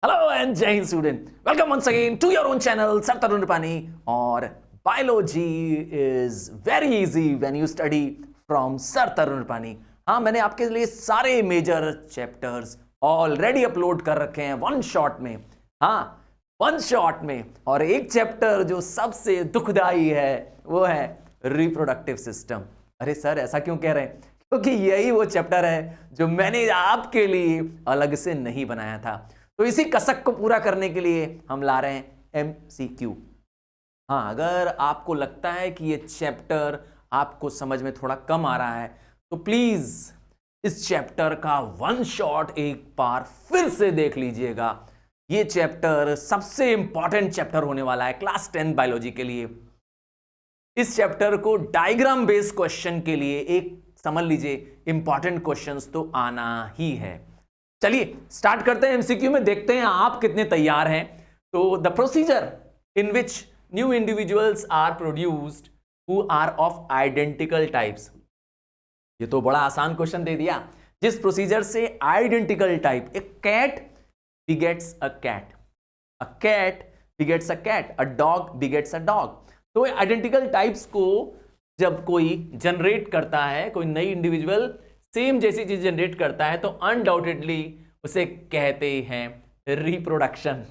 Hello and Jai Hind student, welcome once again to your own channel sir Tarun Nipani. और biology is very easy when you study from sir Tarun Nipani. हाँ, मैंने आपके लिए सारे major chapters already upload कर रखे हैं वन शॉट में। हाँ, वन शॉट में। और एक चैप्टर जो सबसे दुखदाई है वो है रिप्रोडक्टिव सिस्टम। अरे सर, ऐसा क्यों कह रहे हैं? क्योंकि यही वो चैप्टर है जो मैंने आपके लिए अलग से नहीं बनाया था। तो इसी कसक को पूरा करने के लिए हम ला रहे हैं MCQ। हाँ, अगर आपको लगता है कि ये चैप्टर आपको समझ में थोड़ा कम आ रहा है तो प्लीज इस चैप्टर का वन शॉट एक बार फिर से देख लीजिएगा। ये चैप्टर सबसे इंपॉर्टेंट चैप्टर होने वाला है क्लास 10 बायोलॉजी के लिए। इस चैप्टर को डायग्राम बेस्ड क्वेश्चन के लिए एक समझ लीजिए इंपॉर्टेंट क्वेश्चंस तो आना ही है। चलिए स्टार्ट करते हैं MCQ में, देखते हैं आप कितने तैयार हैं। तो the procedure in which new individuals are produced who are of identical types. ये तो बड़ा आसान क्वेश्चन दे दिया। जिस प्रोसीजर से identical type, a cat begets a cat, a cat begets a cat, a dog begets a dog. तो identical types को जब कोई जनरेट करता है, कोई नई इंडिविजुअल सेम जैसी चीज जनरेट करता है, तो अनडाउटेडली उसे कहते हैं reproduction.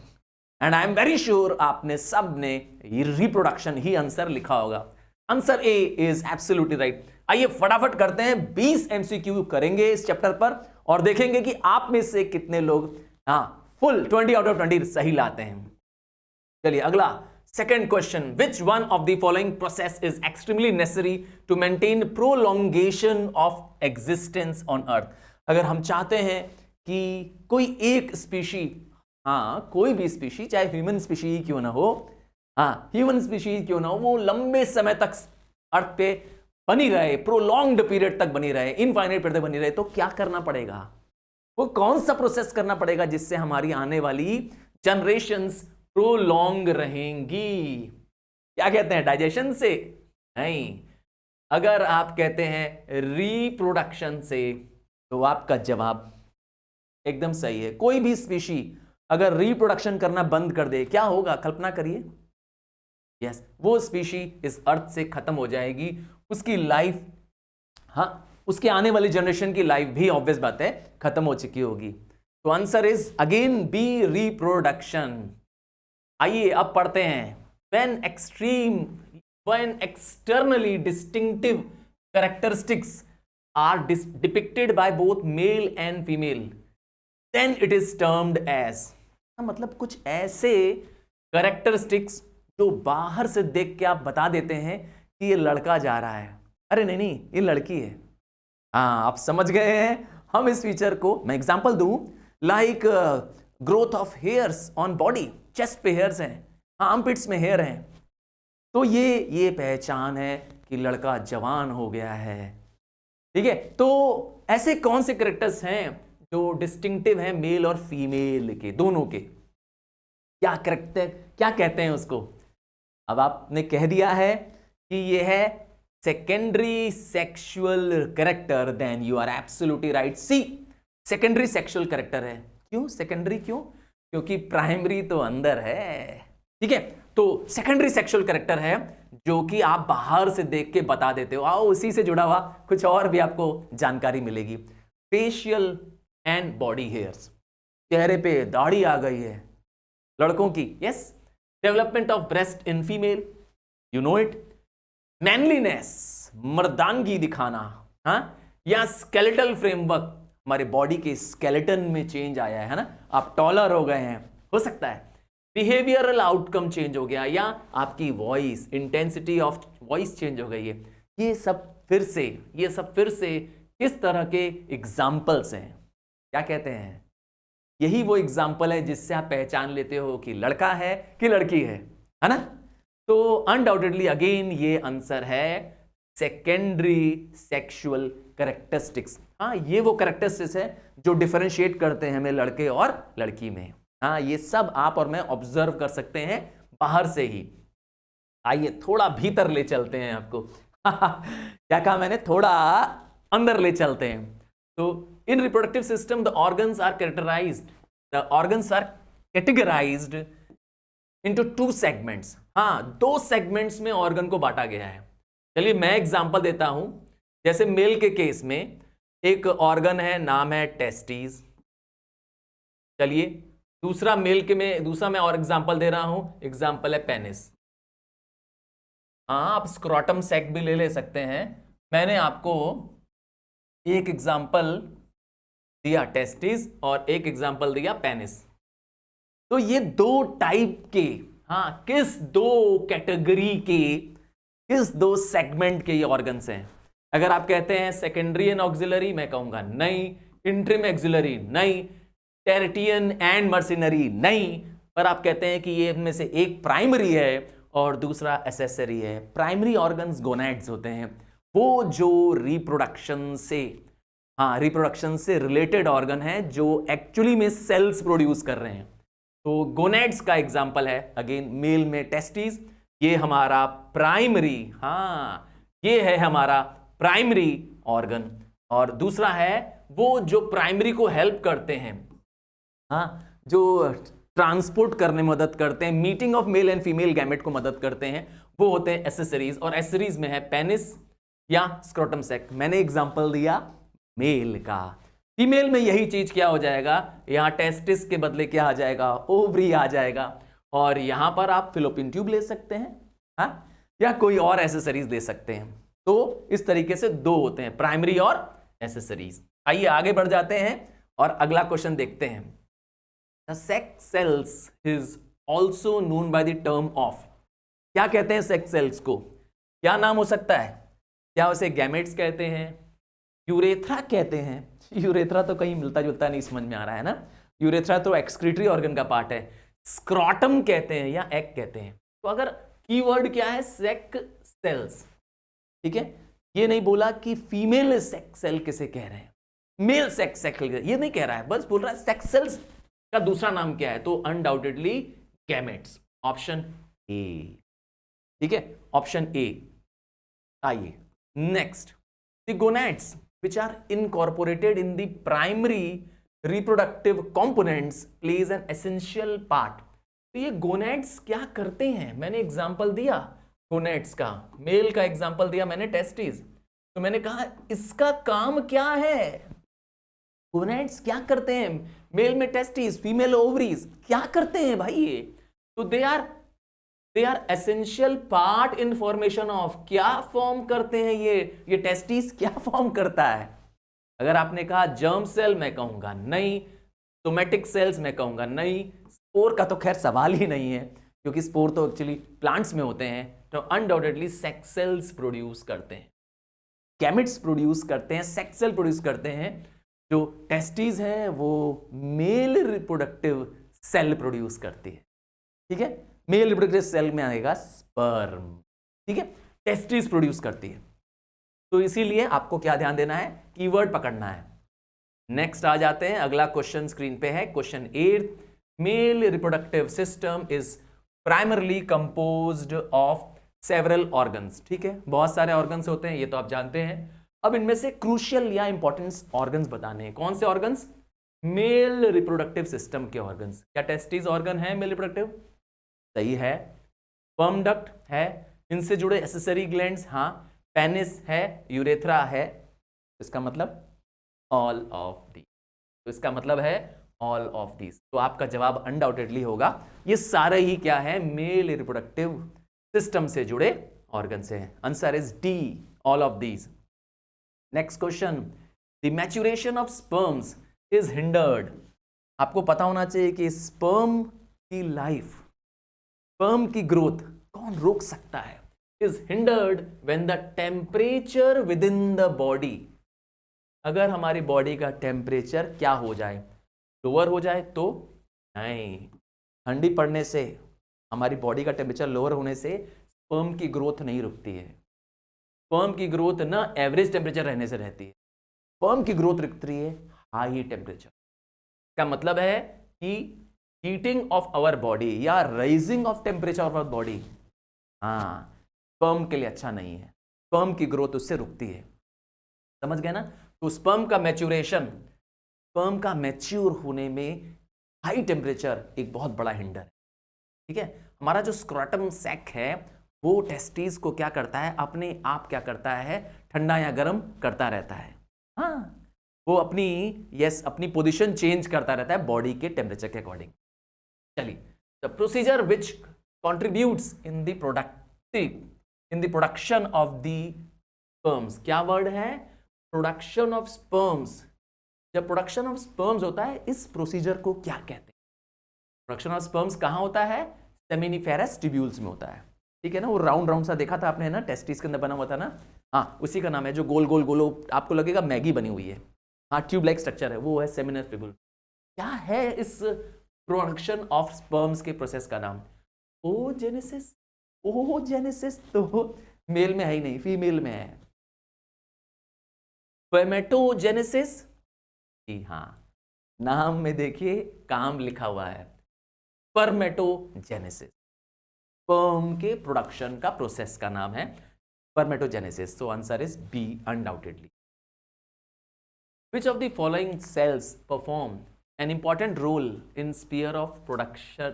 And I am very sure आपने सब ने रिप्रोडक्शन ही आंसर लिखा होगा। Answer A is absolutely right. आइए फटाफट करते हैं, 20 MCQ करेंगे इस चैप्टर पर और देखेंगे कि आप में से कितने लोग फुल 20 आउट ऑफ 20 सही लाते हैं। चलिए अगला second question, which one of the following process is extremely necessary to maintain prolongation of existence on earth. अगर हम चाहते हैं कि कोई एक स्पीशी, कोई भी स्पीशी, चाहे ह्यूमन स्पीशी क्यों ना हो, ह्यूमन स्पीशी क्यों ना हो, वो लंबे समय तक अर्थ पे बनी रहे, प्रोलॉन्ग्ड पीरियड तक बनी रहे, इनफाइनाइट पीरियड तक बनी रहे, तो क्या करना पड़ेगा? वो कौन सा प्रोसेस करना पड़ेगा जिससे हमारी आने वाली जनरेशंस प्रोलॉन्ग रहेंगी? क्या कहते हैं, डाइजेशन से? नहीं। अगर आप कहते हैं रिप्रोडक्शन से तो आपका जवाब एकदम सही है। कोई भी स्पीशी अगर रिप्रोडक्शन करना बंद कर दे, क्या होगा? कल्पना करिए। यस, वो स्पीशी इस अर्थ से खत्म हो जाएगी। उसकी लाइफ, उसके आने वाली जनरेशन की लाइफ भी ऑब्वियस बात है खत्म हो चुकी होगी। तो answer is again B, reproduction. आइए अब पढ़ते हैं। when externally distinctive characteristics are depicted by both male and female, then it is termed as। मतलब कुछ ऐसे कैरेक्टरिस्टिक्स जो बाहर से देख के आप बता देते हैं कि ये लड़का जा रहा है, अरे नहीं ये लड़की है। आप समझ गए हैं। हम इस फीचर को, मैं एग्जांपल दूं, like growth of hairs on body, chest पे हेयर्स हैं, आर्मपिट्स में हेयर हैं, तो ये पहचान है कि लड़का जवान हो गया है। ठीक है, तो ऐसे कौन से कैरेक्टर्स हैं जो डिस्टिंक्टिव हैं मेल और फीमेल के, दोनों के? क्या कैरेक्टर, क्या कहते हैं उसको? अब आपने कह दिया है कि ये है secondary sexual character, then you are absolutely right. C, secondary sexual character है। क्यों सेकेंडरी? क्योंकि प्राइमरी तो अंदर है। ठीक है, तो सेकेंडरी सेक्सुअल कैरेक्टर है जो कि आप बाहर से देख के बता देते हो। आओ उसी से जुड़ा हुआ कुछ और भी आपको जानकारी मिलेगी। फेशियल एंड बॉडी हेयर्स, चेहरे पे दाढ़ी आ गई है लड़कों की। Yes, development of breast in female, you know it. Manliness, मर्दानगी दिखाना, या स्केलेटल फ्रेमवर्क, हमारे बॉडी के स्केलेटन में चेंज आया है ना, आप टॉलर हो गए हैं, हो सकता है। बिहेवियरल आउटकम चेंज हो गया, या आपकी voice, intensity of voice change हो गई है। ये सब फिर से किस तरह के एग्जाम्पल्स हैं? क्या कहते हैं? यही वो एग्जाम्पल है जिससे आप पहचान लेते हो कि लड़का है कि लड़की है ना? तो अनडाउटेडली अगेन ये आंसर है सेकेंडरी सेक्सुअल कैरेक्टरिस्टिक्स। ये वो कैरेक्टरिस्टिक्स है जो डिफरेंशिएट करते हैं हमें लड़के और लड़की में। ये सब आप और मैं ऑब्जर्व कर सकते हैं बाहर से ही। आइए थोड़ा भीतर ले चलते हैं आपको। क्या कहा मैंने? थोड़ा अंदर ले चलते हैं। तो in reproductive system the organs are categorised into 2 segments. हाँ, 2 सेगमेंट्स में ऑर्गन को बांटा गया है। चलिए मैं एग्जांपल देता हूं। जैसे मेल के केस में एक ऑर्गन है, नाम है टेस्टिस। चलिए दूसरा मैं और एग्जांपल दे रहा हूं, एग्जांपल है पेनिस। हाँ, आप स्क्रोटम सैक भी ले सकते हैं। मैंने आपको एक एग्जांपल दिया टेस्टिस और एक एग्जांपल दिया पेनिस। तो ये 2 टाइप के, हाँ, किस 2 कैटेगरी के, किस 2 सेगमेंट के ये ऑर्गन्स हैं। अगर आप कहते हैं सेकेंडरी एंड ऑक्सिलरी, मैं कहूंगा नहीं। इंट्रिम एक्सिलरी नहीं। टेरिटियन एंड मर्सिनरी नहीं। पर आप कहते हैं कि ये इनमें से एक प्राइमरी है और दूसरा एसेसरी है। प्राइमरी ऑर्गन्स गोनैड्स होते हैं, वो जो रिप्रोडक्शन से रिलेटेड ऑर्गन है, जो एक्चुअली में सेल्स प्रोड्यूस कर रहे हैं। तो गोनैड्स का एग्जांपल है अगेन मेल में टेस्टिस, ये हमारा प्राइमरी, ये है हमारा प्राइमरी ऑर्गन। और दूसरा है वो जो प्राइमरी को हेल्प करते हैं, जो ट्रांसपोर्ट करने में मदद करते हैं, meeting of male and female gamete को मदद करते हैं, वो होते हैं एसेसरीज। और एसेसरीज में है पेनिस या स्क्रोटम सैक। मैंने एग्जांपल दिया मेल का। फीमेल में यही चीज क्या हो जाएगा, यहां टेस्टिस के बदले क्या आ जाएगा, ओवरी आ जाएगा। और यहां पर आप फिलोपियन ट्यूब ले सकते हैं, या कोई और एसेसरीज दे सकते हैं। तो इस तरीके से 2 होते हैं, प्राइमरी और एसेसरीज। आइए आगे बढ़ जाते हैं और अगला क्वेश्चन देखते हैं। The sex cells is also known by the term of, क्या कहते हैं सेक्स सेल्स को, क्या नाम हो सकता है? क्या उसे गैमेट्स कहते हैं, यूरेथ्रा कहते हैं? यूरेथ्रा तो कहीं मिलता जुलता नहीं समझ में आ रहा है ना। यूरेथ्रा तो एक्सक्रीटरी ऑर्गन का पार्ट है। स्क्रॉटम कहते हैं या एग कहते हैं। तो अगर कीवर्ड क्या है, सेक्स सेल्स, ठीक है। ये नहीं बोला कि फीमेल सेक्स सेल किसे कह रहे हैं, मेल सेक्स सेल ये नहीं कह रहा है, बस बोल रहा है सेक्स सेल्स का दूसरा नाम क्या है। तो अनडाउटेडली गैमेट्स, ऑप्शन ए, ठीक है, ऑप्शन ए। आइए next, the gonads which are incorporated in the primary reproductive components plays an essential part। तो ये गोनैड्स क्या करते हैं, मैंने एग्जांपल दिया गोनैड्स का, मेल का एग्जांपल दिया मैंने टेस्टिस। तो मैंने कहा इसका काम क्या है, गोनैड्स क्या करते हैं, मेल में टेस्टिस, फीमेल ओवरीज क्या करते हैं भाई ये। तो they are essential part in formation of, क्या फॉर्म करते हैं ये टेस्टिस क्या फॉर्म करता है। अगर आपने कहा जर्म सेल, मैं कहूंगा नहीं। सोमेटिक सेल्स, मैं कहूंगा नहीं। स्पोर का तो खैर सवाल ही नहीं है, क्योंकि स्पोर तो एक्चुअली प्लांट्स में होते हैं। तो अनडाउटेडली सेक्स सेल्स प्रोड्यूस करते हैं, गैमेट्स प्रोड्यूस करते हैं, सेक्स सेल प्रोड्यूस करते हैं। जो टेस्टिस है वो मेल रिप्रोडक्टिव सेल प्रोड्यूस करती है, ठीक है। मेल रिप्रोडक्टिव सेल में आएगा स्पर्म, ठीक है, टेस्टिस प्रोड्यूस करती है। तो इसीलिए आपको क्या ध्यान देना है, कीवर्ड पकड़ना है। नेक्स्ट आ जाते हैं, अगला क्वेश्चन स्क्रीन पे है, question 8। Male reproductive system is primarily composed of several organs, ठीक है, बहुत सारे ऑर्गन्स होते हैं, ये तो आप जानते हैं। अब इनमें से क्रूशियल या इंपॉर्टेंट ऑर्गन्स बताने हैं। कौन से ऑर्गन्स, मेल रिप्रोडक्टिव सिस्टम के ऑर्गन्स। क्या टेस्टिस ऑर्गन है मेल रिप्रोडक्टिव, सही है। स्पर्म डक्ट है, इनसे जुड़े एसेसरी ग्लैंड्स, हाँ। पेनिस है, यूरेथ्रा है, इसका मतलब ऑल ऑफ दी, तो इसका मतलब है ऑल ऑफ दीज। तो आपका जवाब अनडाउटेडली होगा ये सारे ही क्या है, मेल रिप्रोडक्टिव सिस्टम से जुड़े ऑर्गन से हैं। Answer is D, all of these. Next question, the maturation of sperms is hindered. आपको पता होना चाहिए कि स्पर्म की लाइफ, स्पर्म की ग्रोथ कौन रोक सकता है, is hindered when the temperature with in the body, अगर हमारी बॉडी का टेम्परेचर क्या हो जाए, लोअर हो जाए तो नहीं। ठंडी पड़ने से, हमारी बॉडी का टेम्परेचर लोअर होने से स्पर्म की ग्रोथ नहीं रुकती है। स्पर्म की ग्रोथ ना एवरेज टेम्परेचर रहने से रहती है, स्पर्म की ग्रोथ रुकती है हाई टेम्परेचर। का मतलब है कि हीटिंग ऑफ आवर बॉडी या rising of temperature of our body, हाँ, स्पर्म के लिए अच्छा नहीं है, स्पर्म की ग्रोथ उससे रुकती है। समझ गए ना। तो स्पर्म का मैच्योरेशन, स्पर्म का मैच्योर होने में हाई टेम्परेचर एक बहुत बड़ा हिंडर है। ठीक है, हमारा जो स्क्रॉटम सैक है वो टेस्टिस को क्या करता है, अपने आप क्या करता है, ठंडा या गर्म करता रहता है। हाँ, वो अपनी पोजीशन चेंज करता रहता है बॉडी के टेम्परेचर के अकॉर्डिंग। चलिए, the procedure which contributes in the production of the sperms, क्या वर्ड है, प्रोडक्शन ऑफ स्पर्म्स। जब प्रोडक्शन ऑफ स्पर्म्स होता है, इस प्रोसीजर को क्या कहते हैं? प्रोडक्शन ऑफ स्पर्म्स कहां होता है? सेमिनिफेरस ट्यूब्यूल्स में होता है। ठीक है ना, वो राउंड राउंड सा देखा था आपने, है ना, टेस्टिस के अंदर बना हुआ था ना, हाँ, उसी का नाम है, जो गोल गोल गोलो आपको लगेगा मैगी बनी हुई है, हाँ, ट्यूब लाइक स्ट्रक्चर है, वो है सेमिनस ट्यूब्यूल। क्या है इस प्रोडक्शन ऑफ स्पर्म्स के प्रोसेस का नाम? ओजेनेसिस। ओजेनेसिस तो मेल में है ही नहीं, फीमेल में है। स्पर्मेटोजेनेसिस, जी हाँ, नाम में देखिए काम लिखा हुआ है, स्पर्मेटोजेनेसिस। स्पर्म के प्रोडक्शन का प्रोसेस का नाम है spermatogenesis. So answer is B, undoubtedly. Which of the following cells perform an important role in sphere of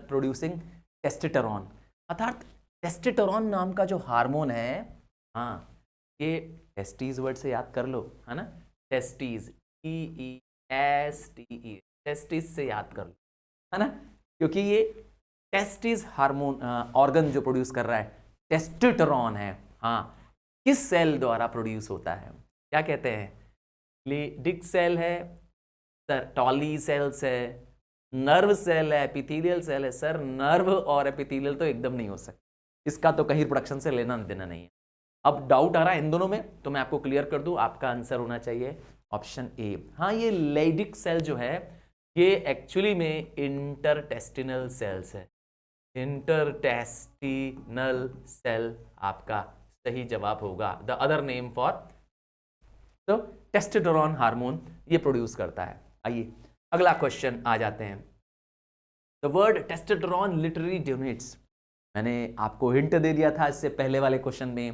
producing testosterone? अर्थात टेस्टोस्टेरोन नाम का जो हार्मोन है, हाँ, ये टेस्टीज वर्ड से याद कर लो, है ना, टेस्टीज, TESTE, टेस्टिस से याद कर लो, है ना, क्योंकि ये टेस्टिस हार्मोन ऑर्गन जो प्रोड्यूस कर रहा है टेस्टोस्टेरोन है। हाँ, किस सेल द्वारा प्रोड्यूस होता है? क्या कहते हैं? लिडिक सेल है सर, टॉली सेल्स है, नर्व सेल है, एपिथेलियल सेल है। सर, नर्व और एपिथेलियल तो एकदम नहीं हो सकता, इसका तो कहीं प्रोडक्शन से लेना देना नहीं है। अब डाउट आ रहा है इन दोनों में, तो मैं आपको क्लियर कर दूं, आपका आंसर होना चाहिए ऑप्शन ए। हाँ, ये लिडिक सेल जो है ये एक्चुअली में इंटरटेस्टिनल सेल्स है। इंटरटेस्टिनल सेल आपका सही जवाब होगा। द अदर नेम फॉर तो टेस्टोस्टेरोन हार्मोन ये प्रोड्यूस करता है। आइए अगला क्वेश्चन आ जाते हैं। The word testosterone literally denotes, मैंने आपको हिंट दे दिया था इससे पहले वाले क्वेश्चन में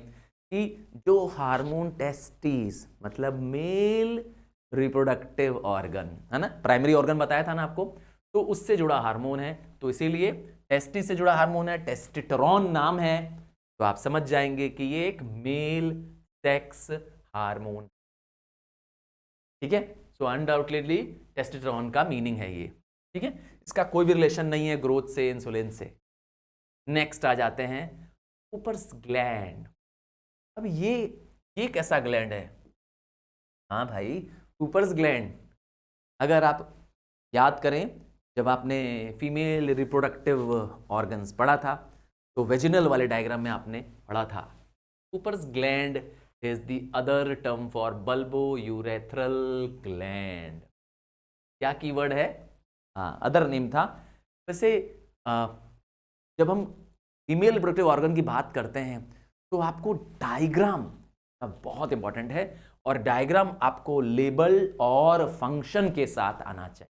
कि जो हार्मोन टेस्टिस मतलब मेल रिप्रोडक्टिव ऑर्गन है ना, प्राइमरी ऑर्गन बताया था ना आपको, तो उससे जुड़ा हार्मोन है, तो इसीलिए टेस्टिस से जुड़ा हार्मोन है, टेस्टोस्टेरोन नाम है, तो आप समझ जाएंगे कि ये एक मेल सेक्स हार्मोन। ठीक है, सो अनडाउटेडली टेस्टोस्टेरोन का मीनिंग है ये। ठीक है, इसका कोई भी रिलेशन नहीं है ग्रोथ से, इंसुलिन से। नेक्स्ट आ जाते हैं कूपर्स ग्लैंड। अब ये कैसा ग्लैंड है? हाँ भाई, कूपर्स ग्लैंड, अगर आप याद करें जब आपने फीमेल रिप्रोडक्टिव ऑर्गन्स पढ़ा था तो वेजिनल वाले डायग्राम में आपने पढ़ा था Cowper's gland is the other term for bulbourethral gland। क्या कीवर्ड है? हाँ, अदर नेम था। वैसे जब हम फीमेल रिप्रोडक्टिव ऑर्गन की बात करते हैं तो आपको डायग्राम बहुत इंपॉर्टेंट है, और डायग्राम आपको लेबल और फंक्शन के साथ आना चाहिए।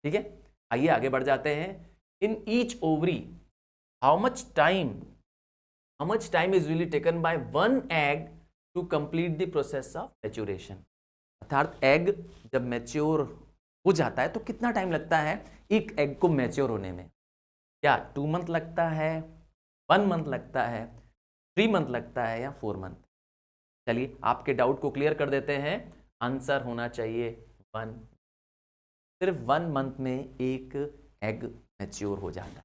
ठीक है, आइए आगे बढ़ जाते हैं। In each ovary how much time is usually taken by one egg to complete the process of maturation. अर्थात एग जब मैच्योर हो जाता है तो कितना टाइम लगता है एक एग को मैच्योर होने में? क्या 2 मंथ लगता है, 1 मंथ लगता है, 3 मंथ लगता है, या 4 मंथ? चलिए आपके डाउट को क्लियर कर देते हैं। आंसर होना चाहिए 1। सिर्फ 1 मंथ में एक एग मैच्योर हो जाता है।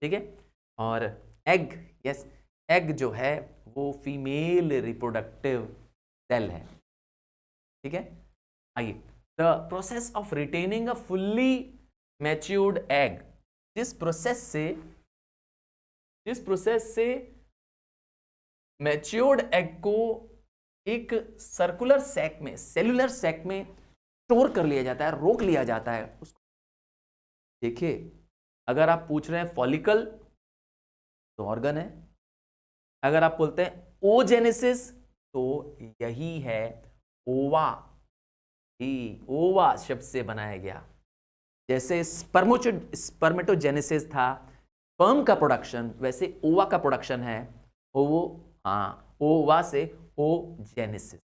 ठीक है, और एग, यस, एग जो है वो फीमेल रिप्रोडक्टिव सेल है। ठीक है, आइए, the process of retaining a fully matured egg, जिस प्रोसेस से मैच्योर्ड एग को एक सर्कुलर सैक में, सेलुलर सैक में स्टोर कर लिया जाता है, रोक लिया जाता है उसको। देखिए, अगर आप पूछ रहे हैं फॉलिकल तो ऑर्गन है, अगर आप बोलते हैं ओजेनेसिस तो यही है ओवा, ही ओवा शब्द से बनाया गया। जैसे स्पर्मेटोजेनेसिस था स्पर्म का प्रोडक्शन, वैसे ओवा का प्रोडक्शन है ओवा से ओजेनेसिस।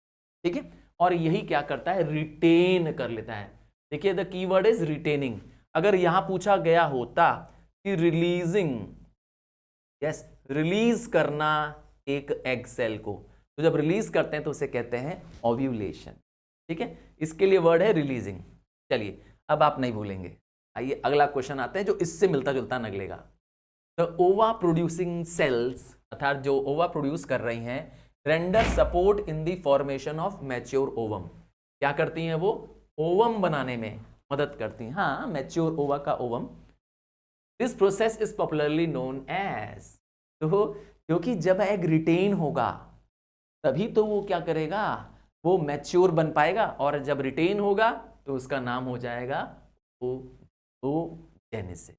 ठीक है, और यही क्या करता है, रिटेन कर लेता है। देखिए द कीवर्ड इज रिटेनिंग। अगर यहां पूछा गया होता कि रिलीजिंग, यस रिलीज करना एक एग सेल को, तो जब रिलीज करते हैं तो उसे कहते हैं ओव्यूलेशन। ठीक है, इसके लिए वर्ड है रिलीजिंग। चलिए अब आप नहीं भूलेंगे। आइए अगला क्वेश्चन आते हैं जो इससे मिलता जुलता निकलेगा। द ओवा प्रोड्यूसिंग सेल्स, अर्थात जो ओवा प्रोड्यूस कर रही हैं, render support in the formation of mature ovum. क्या करती हैं वो, ओवम बनाने में मदद करती हैं। हाँ, मैच्योर ओवा का ovum. This process is popularly known as, तो क्योंकि जब एग रिटेन होगा तभी तो वो क्या करेगा, वो मैच्योर बन पाएगा, और जब रिटेन होगा तो उसका नाम हो जाएगा ओजेनेसिस।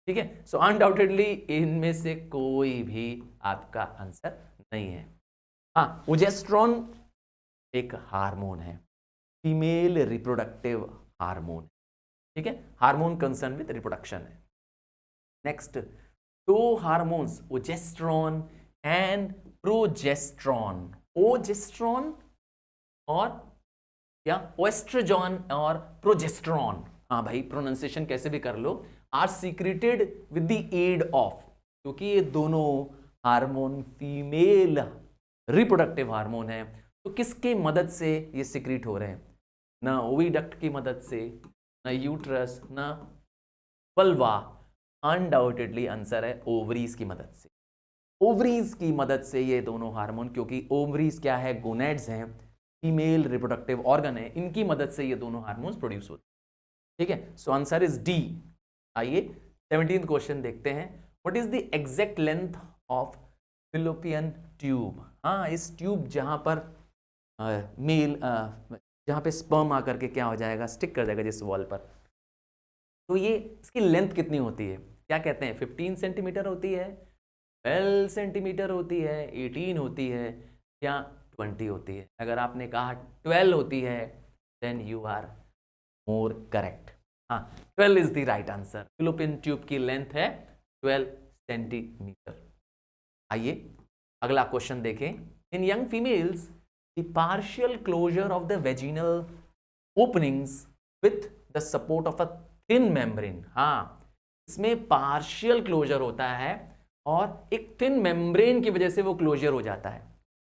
ठीक है, सो अनडाउटेडली इनमें से कोई भी आपका आंसर नहीं है। हाँ, प्रोजेस्टेरोन एक हार्मोन है, फीमेल रिप्रोडक्टिव हार्मोन। ठीक है, हार्मोन कंसर्न विद रिप्रोडक्शन है। नेक्स्ट, दो हार्मोन्स प्रोजेस्टेरोन एंड प्रोजेस्टेरॉन। ओजेस्ट्रॉन और क्या, ओएस्ट्रोजन और प्रोजेस्टेरॉन। हाँ भाई, प्रोनाउंसिएशन कैसे भी कर लो, are secreted with the aid of, क्योंकि ये दोनों हार्मोन फीमेल रिप्रोडक्टिव हार्मोन है, तो किसके मदद से ये सीक्रेट हो रहे हैं, ना ओविडक्ट की मदद से, ना यूट्रस, ना वल्वा। अनडाउटेडली आंसर है ओवरीज की मदद से। ओवरीज की मदद से ये दोनों हार्मोन, क्योंकि ओवरीज क्या है, गोनेड्स हैं, फीमेल रिप्रोडक्टिव ऑर्गन है, इनकी मदद से ये दोनों हार्मोन्स प्रोड्यूस होते हैं। ठीक है, सो आंसर इज डी। आइए 17th क्वेश्चन देखते हैं। What is the exact length of fallopian tube. हाँ, इस ट्यूब जहां पर मेल जहां पे स्पर्म आकर के क्या हो जाएगा, स्टिक कर जाएगा जिस वॉल पर, तो ये इसकी लेंथ कितनी होती है, क्या कहते हैं, 15 सेंटीमीटर होती है, 12 सेंटीमीटर होती है, 18 होती है, या 20 होती है। अगर आपने कहा 12 होती है then you are more correct. हाँ, 12 is the right answer. Fallopian tube की लेंथ है 12 सेंटीमीटर। आइए अगला क्वेश्चन देखें। In young females the partial closure of the vaginal openings with the support of a thin membrane. हाँ, इसमें partial closure होता है और एक थिन मेम्ब्रेन की वजह से वो क्लोजर हो जाता है।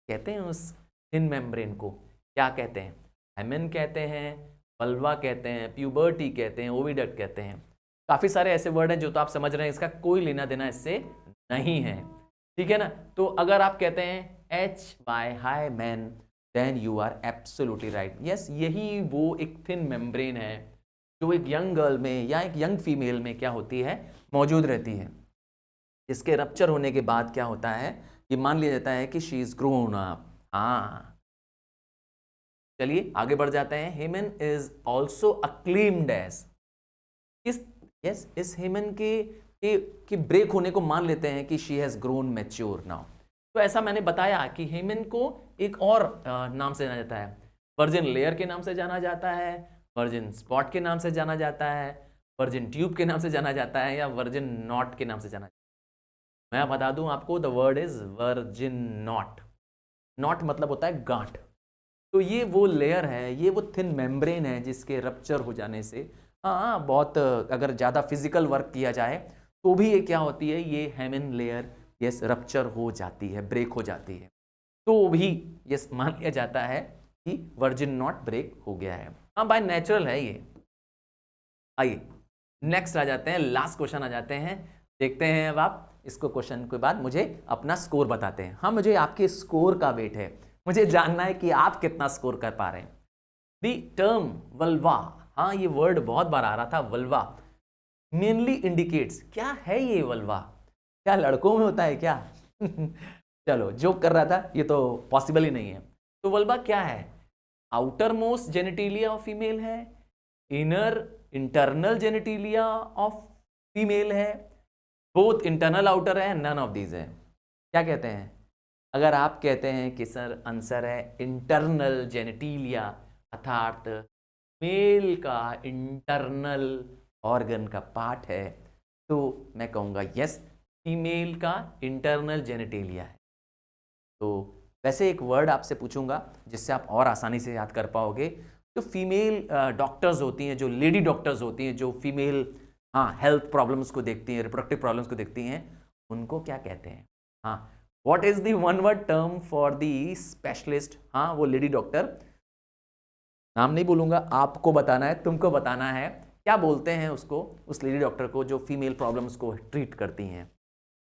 कहते हैं उस थिन मेम्ब्रेन को क्या कहते हैं, हेमेन कहते हैं, वल्वा कहते हैं, प्यूबर्टी कहते हैं, ओविडक्ट कहते हैं। काफ़ी सारे ऐसे वर्ड हैं जो तो आप समझ रहे हैं, इसका कोई लेना देना इससे नहीं है। ठीक है ना, तो अगर आप कहते हैं H by hymen then you are absolutely right. Yes, यही वो एक थिन मेम्ब्रेन है जो एक यंग गर्ल में या एक यंग फीमेल में क्या होती है, मौजूद रहती है। इसके रप्चर होने के बाद क्या होता है, ये मान लिया जाता है कि शी इज ग्रोन अप। हाँ, चलिए आगे बढ़ जाते हैं। हेमन इज ऑल्सो अक्लेम्ड एज, इस हेमन के ब्रेक होने को मान लेते हैं कि she has grown mature now. तो ऐसा मैंने बताया कि हेमन को एक और नाम से जाना जाता है, वर्जिन लेयर के नाम से जाना जाता है, वर्जिन स्पॉट के नाम से जाना जाता है, वर्जिन ट्यूब के नाम से जाना जाता है, या वर्जिन नॉट के नाम से जाना जाता है। मैं बता दूं आपको, the word is virgin not. Not मतलब होता है गांठ। तो ये वो लेयर है, ये वो थिन मेम्ब्रेन है जिसके रप्चर हो जाने से, हाँ बहुत अगर ज़्यादा फिजिकल वर्क किया जाए तो भी ये क्या होती है, ये हेमन लेयर यस रप्चर हो जाती है, ब्रेक हो जाती है, तो भी यस मान लिया जाता है कि वर्जिन नॉट ब्रेक हो गया है। हाँ, बाय नेचुरल है ये। आइए नेक्स्ट आ जाते हैं, लास्ट क्वेश्चन आ जाते हैं, देखते हैं अब आप इसको क्वेश्चन के बाद मुझे अपना स्कोर बताते हैं। हाँ, मुझे आपके स्कोर का वेट है, मुझे जानना है कि आप कितना स्कोर कर पा रहे हैं। द टर्म वल्वा, हाँ ये वर्ड बहुत बार आ रहा था, वल्वा मेनली इंडिकेट्स, क्या है ये वल्वा, क्या लड़कों में होता है क्या? चलो जोक कर रहा था, ये तो पॉसिबल ही नहीं है। तो वल्वा क्या है, outermost genitalia of female है, inner internal genitalia of female है, बोथ इंटरनल आउटर है, नन ऑफ दीज है। क्या कहते हैं? अगर आप कहते हैं कि सर आंसर है इंटरनल जेनिटेलिया, अर्थात मेल का इंटरनल ऑर्गन का पार्ट है, तो मैं कहूँगा यस फीमेल का इंटरनल जेनिटेलिया है। तो वैसे एक वर्ड आपसे पूछूंगा जिससे आप और आसानी से याद कर पाओगे। जो फीमेल डॉक्टर्स होती हैं, जो लेडी डॉक्टर्स होती हैं, जो फीमेल हेल्थ प्रॉब्लम्स को देखती हैं, रिप्रोडक्टिव प्रॉब्लम्स को देखती हैं, उनको क्या कहते हैं? हाँ, what is the one word term for the specialist? हाँ, वो लेडी डॉक्टर, नाम नहीं बोलूंगा, आपको बताना है, तुमको बताना है क्या बोलते हैं उसको, उस लेडी डॉक्टर को जो फीमेल प्रॉब्लम्स को ट्रीट करती हैं।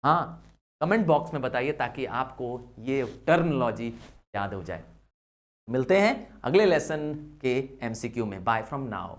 हाँ, कमेंट बॉक्स में बताइए ताकि आपको ये टर्मिनोलॉजी याद हो जाए। मिलते हैं अगले लेसन के एमसीक्यू में। Bye from now.